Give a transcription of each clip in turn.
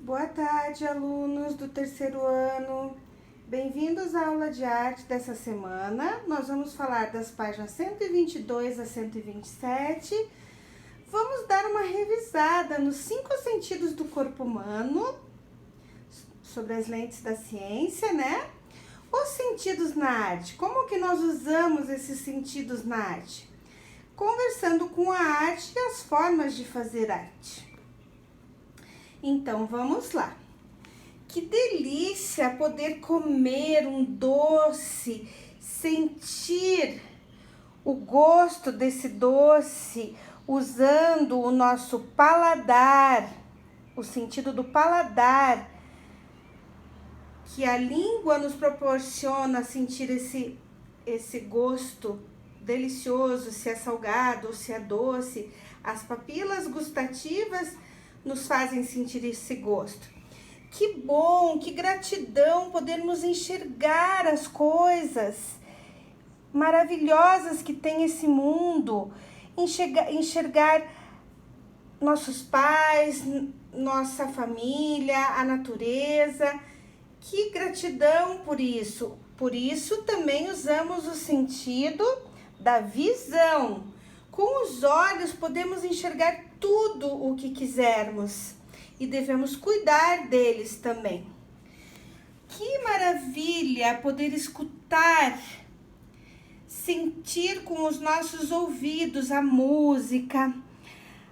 Boa tarde, alunos do terceiro ano. Bem-vindos à aula de arte dessa semana. Nós vamos falar das páginas 122 a 127. Vamos dar uma revisada nos 5 sentidos do corpo humano, sobre as lentes da ciência, né? Os sentidos na arte. Como que nós usamos esses sentidos na arte? Conversando com a arte e as formas de fazer arte. Então, vamos lá. Que delícia poder comer um doce, sentir o gosto desse doce, usando o nosso paladar, o sentido do paladar, que a língua nos proporciona sentir esse gosto delicioso, se é salgado ou se é doce. As papilas gustativas nos fazem sentir esse gosto. Que bom, que gratidão podermos enxergar as coisas maravilhosas que tem esse mundo, enxergar nossos pais, nossa família, a natureza. Que gratidão por isso. Por isso também usamos o sentido da visão. Com os olhos podemos enxergar tudo o que quisermos e devemos cuidar deles também. Que maravilha poder escutar, sentir com os nossos ouvidos a música,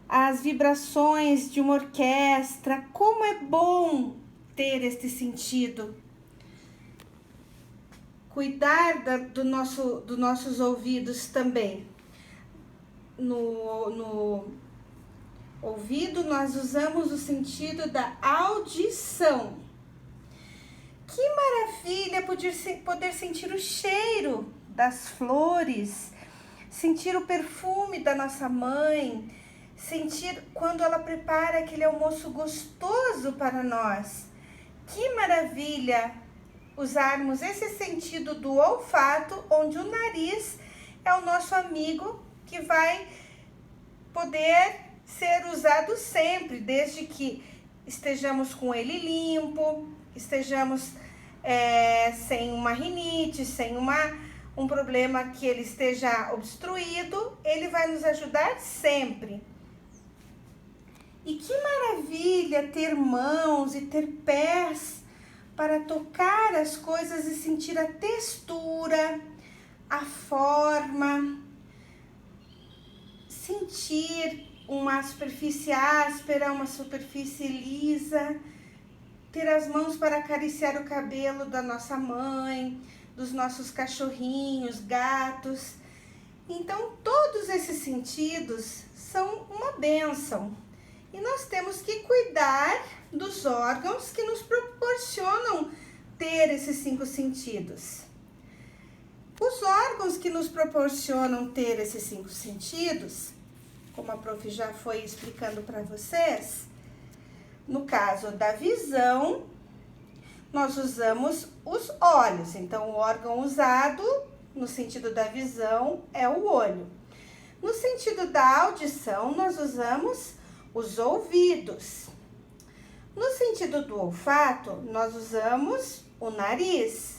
as vibrações de uma orquestra. Como é bom ter este sentido. Cuidar dos nossos ouvidos também. No ouvido, nós usamos o sentido da audição. Que maravilha poder sentir o cheiro das flores, sentir o perfume da nossa mãe, sentir quando ela prepara aquele almoço gostoso para nós. Que maravilha usarmos esse sentido do olfato, onde o nariz é o nosso amigo que vai poder ser usado sempre, desde que estejamos com ele limpo, estejamos sem uma rinite, sem um problema que ele esteja obstruído, ele vai nos ajudar sempre. E que maravilha ter mãos e ter pés para tocar as coisas e sentir a textura, a forma, sentir uma superfície áspera, uma superfície lisa, ter as mãos para acariciar o cabelo da nossa mãe, dos nossos cachorrinhos, gatos. Então, todos esses sentidos são uma bênção. E nós temos que cuidar dos órgãos que nos proporcionam ter esses 5 sentidos. Os órgãos que nos proporcionam ter esses 5 sentidos, como a prof já foi explicando para vocês, no caso da visão, nós usamos os olhos. Então, o órgão usado no sentido da visão é o olho. No sentido da audição, nós usamos os ouvidos. No sentido do olfato, nós usamos o nariz.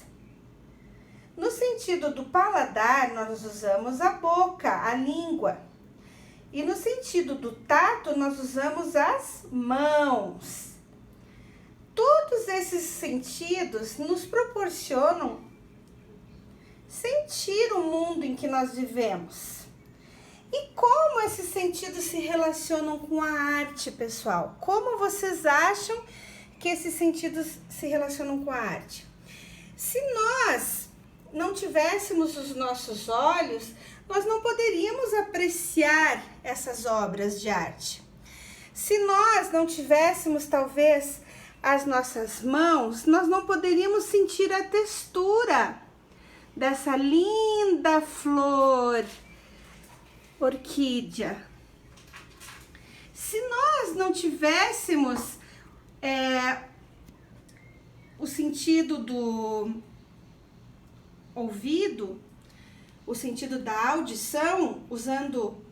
No sentido do paladar, nós usamos a boca, a língua. E no sentido do tato, nós usamos as mãos. Todos esses sentidos nos proporcionam sentir o mundo em que nós vivemos. E como esses sentidos se relacionam com a arte, pessoal? Como vocês acham que esses sentidos se relacionam com a arte? Se nós não tivéssemos os nossos olhos, nós não poderíamos apreciar essas obras de arte. Se nós não tivéssemos, talvez, as nossas mãos, nós não poderíamos sentir a textura dessa linda flor orquídea. Se nós não tivéssemos o sentido do ouvido, o sentido da audição, usando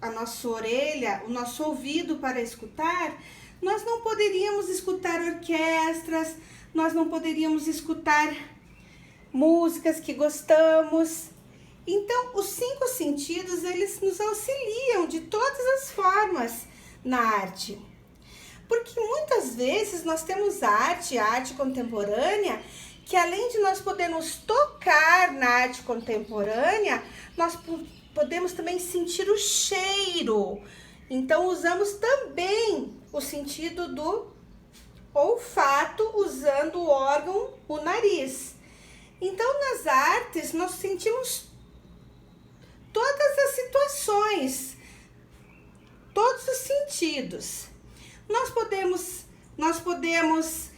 a nossa orelha, o nosso ouvido para escutar, nós não poderíamos escutar orquestras, nós não poderíamos escutar músicas que gostamos. Então, os 5 sentidos, eles nos auxiliam de todas as formas na arte. Porque muitas vezes nós temos arte contemporânea, que além de nós podermos tocar na arte contemporânea, nós podemos também sentir o cheiro. Então, usamos também o sentido do olfato, usando o órgão, o nariz. Então, nas artes, nós sentimos todas as situações, todos os sentidos. Nós podemos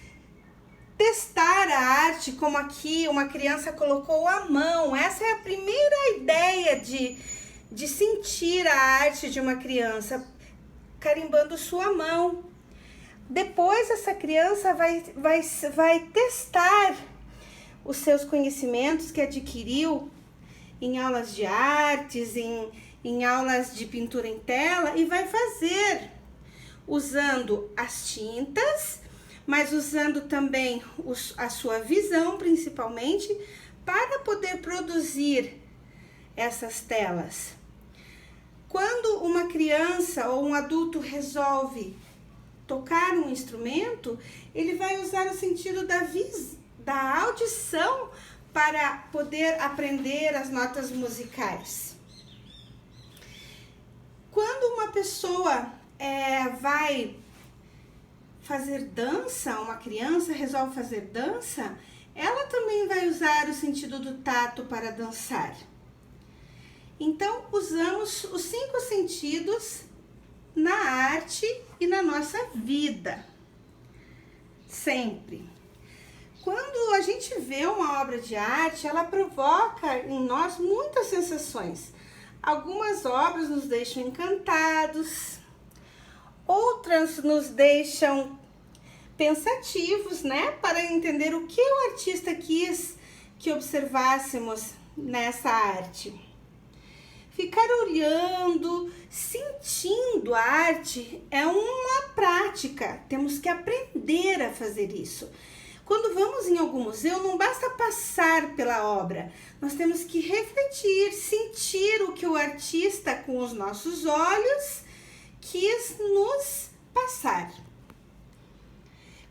testar a arte, como aqui uma criança colocou a mão. Essa é a primeira ideia de sentir a arte de uma criança, carimbando sua mão. Depois essa criança vai testar os seus conhecimentos que adquiriu em aulas de artes, em aulas de pintura em tela, e vai fazer usando as tintas, mas usando também a sua visão, principalmente, para poder produzir essas telas. Quando uma criança ou um adulto resolve tocar um instrumento, ele vai usar o sentido da audição para poder aprender as notas musicais. Quando uma pessoa vai fazer dança, uma criança resolve fazer dança, ela também vai usar o sentido do tato para dançar. Então, usamos os 5 sentidos na arte e na nossa vida, sempre. Quando a gente vê uma obra de arte, ela provoca em nós muitas sensações. Algumas obras nos deixam encantados, outras nos deixam pensativos, né? Para entender o que o artista quis que observássemos nessa arte. Ficar olhando, sentindo a arte é uma prática. Temos que aprender a fazer isso. Quando vamos em algum museu, não basta passar pela obra. Nós temos que refletir, sentir o que o artista, com os nossos olhos, quis nos passar.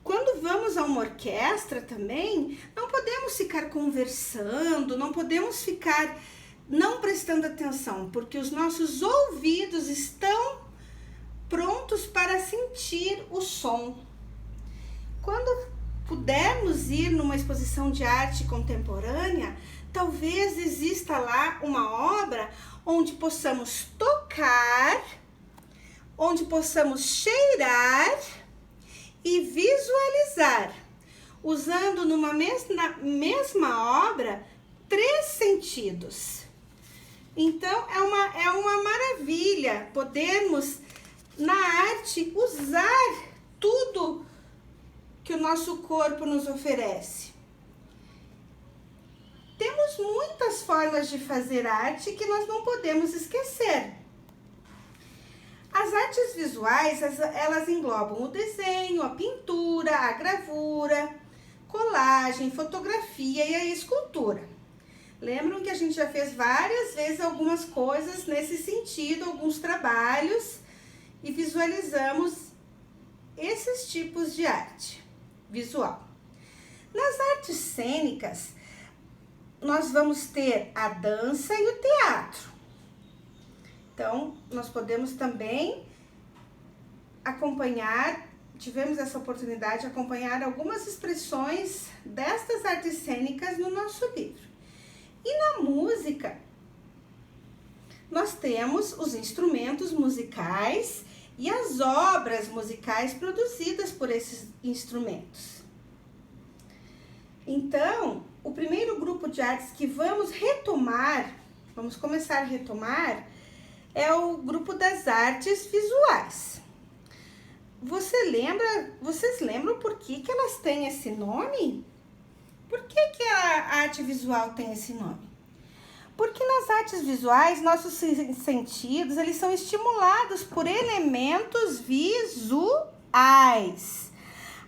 Quando vamos a uma orquestra também, não podemos ficar conversando, não podemos ficar não prestando atenção, porque os nossos ouvidos estão prontos para sentir o som. Quando pudermos ir numa exposição de arte contemporânea, talvez exista lá uma obra onde possamos tocar, onde possamos cheirar e visualizar, usando numa mesma obra 3 sentidos. Então, é uma maravilha podermos, na arte, usar tudo que o nosso corpo nos oferece. Temos muitas formas de fazer arte que nós não podemos esquecer. As artes visuais, elas englobam o desenho, a pintura, a gravura, colagem, fotografia e a escultura. Lembram que a gente já fez várias vezes algumas coisas nesse sentido, alguns trabalhos, e visualizamos esses tipos de arte visual. Nas artes cênicas, nós vamos ter a dança e o teatro. Então, nós podemos também tivemos essa oportunidade de acompanhar algumas expressões destas artes cênicas no nosso livro. E na música, nós temos os instrumentos musicais e as obras musicais produzidas por esses instrumentos. Então, o primeiro grupo de artes que vamos começar a retomar, é o grupo das artes visuais. Vocês lembram por que elas têm esse nome? Por que a arte visual tem esse nome? Porque nas artes visuais, nossos sentidos, eles são estimulados por elementos visuais. visuais.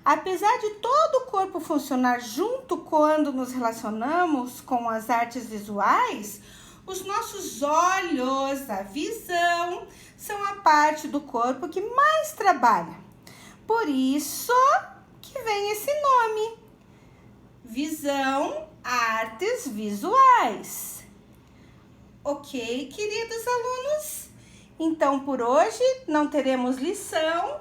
Apesar de todo o corpo funcionar junto quando nos relacionamos com as artes visuais, os nossos olhos, a visão, são a parte do corpo que mais trabalha. Por isso que vem esse nome, visão, artes visuais. Ok, queridos alunos? Então, por hoje não teremos lição,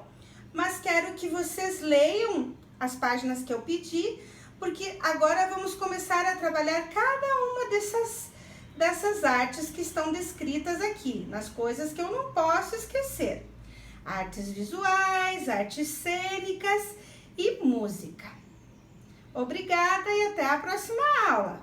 mas quero que vocês leiam as páginas que eu pedi, porque agora vamos começar a trabalhar cada uma dessas artes que estão descritas aqui, nas coisas que eu não posso esquecer. Artes visuais, artes cênicas e música. Obrigada e até a próxima aula!